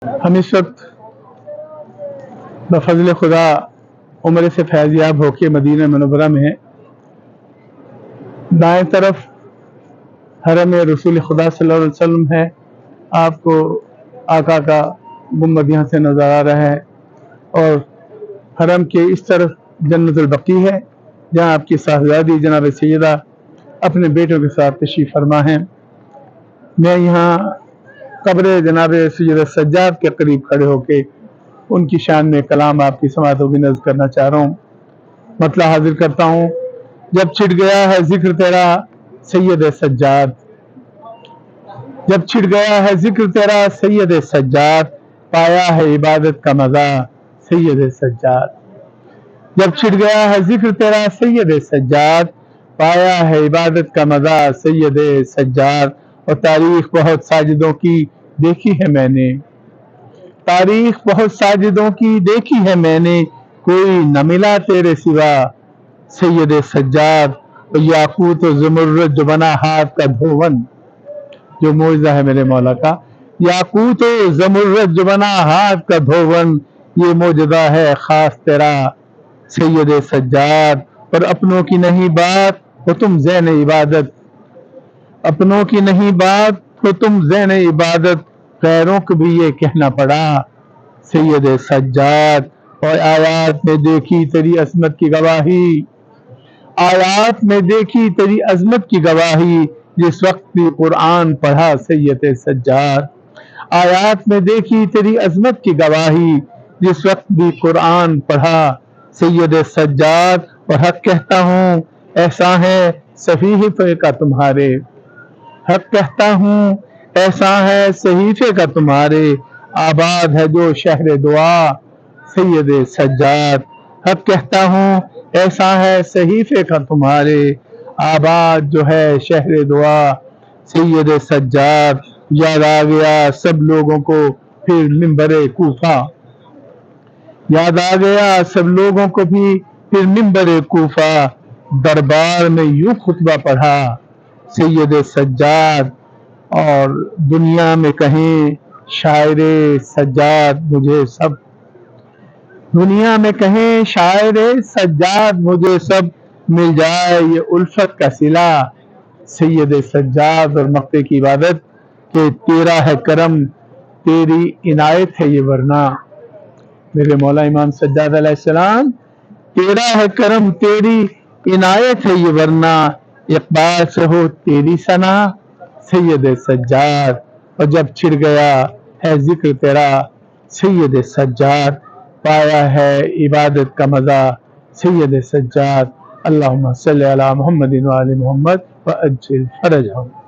ہم اس وقت بفضل خدا عمرے سے فیضیاب ہو کے مدینہ منورہ میں ہیں۔ دائیں طرف حرم رسول خدا صلی اللہ علیہ وسلم ہے۔ آپ کو آقا کا گنبد یہاں سے نظر آ رہا ہے، اور حرم کے اس طرف جنت البقیع ہے، جہاں آپ کی صاحبزادی جناب سیدہ اپنے بیٹوں کے ساتھ تشریف فرما ہیں۔ میں یہاں قبر جناب سیدہ سجاد کے قریب کھڑے ہو کے ان کی شان میں کلام آپ کی سماعتوں کی نظر کرنا چاہ رہا ہوں۔ مطلع حاضر کرتا ہوں۔ جب چھٹ گیا ہے ذکر تیرا سید سجاد، جب چھٹ گیا ہے ذکر تیرا سید سجاد، پایا ہے عبادت کا مزہ سید سجاد۔ جب چھٹ گیا ہے ذکر تیرا سید سجاد، پایا ہے عبادت کا مزہ سید سجاد۔ اور تاریخ بہت ساجدوں کی دیکھی ہے میں نے، تاریخ بہت ساجدوں کی دیکھی ہے میں نے، کوئی نہ ملا تیرے سوا سید سجاد۔ اور یاقوت و زمرد جو بنا ہاتھ کا دھون، جو معجزہ ہے میرے مولا کا، یاقوت و زمرد جو بنا ہاتھ کا دھون، یہ معجزہ ہے خاص تیرا سید سجاد۔ اور اپنوں کی نہیں بات ہو تم زین عبادت، اپنوں کی نہیں بات ہو تم زین عبادت، غیروں کو بھی یہ کہنا پڑا سید سجاد۔ اور آیات میں دیکھی تیری عظمت کی گواہی، آیات میں دیکھی تیری عظمت کی گواہی، جس وقت بھی قرآن پڑھا سید سجاد۔ آیات میں دیکھی تیری عظمت کی گواہی، جس وقت بھی قرآن پڑھا سید سجاد۔ اور حق کہتا ہوں ایسا ہے صحیفے کا تمہارے، حق کہتا ہوں ایسا ہے صحیفے کا تمہارے، آباد ہے جو شہر دعا سید سجاد۔ حق کہتا ہوں ایسا ہے صحیفے کا تمہارے، آباد جو ہے شہر دعا سید سجاد۔ یاد آ گیا سب لوگوں کو پھر منبر کوفہ، یاد آ گیا سب لوگوں کو بھی پھر منبر کوفہ، دربار میں یوں خطبہ پڑھا سید سجاد۔ اور دنیا میں کہیں شاعر سجاد مجھے سب، دنیا میں کہیں شاعر سجاد مجھے سب، مل جائے یہ الفت کا صلہ سید سجاد۔ اور مقطع کی عبادت کہ تیرا ہے کرم تیری عنایت ہے یہ ورنہ، میرے مولا امام سجاد علیہ السلام، تیرا ہے کرم تیری عنایت ہے یہ ورنہ، اقبال سے ہو تیری ثنا سید سجاد۔ اور جب چھڑ گیا ہے ذکر تیرا سید سجاد، پایا ہے عبادت کا مزہ سید سجاد۔ اللہم صلی علی محمد و آل محمد وعجل فرجہم۔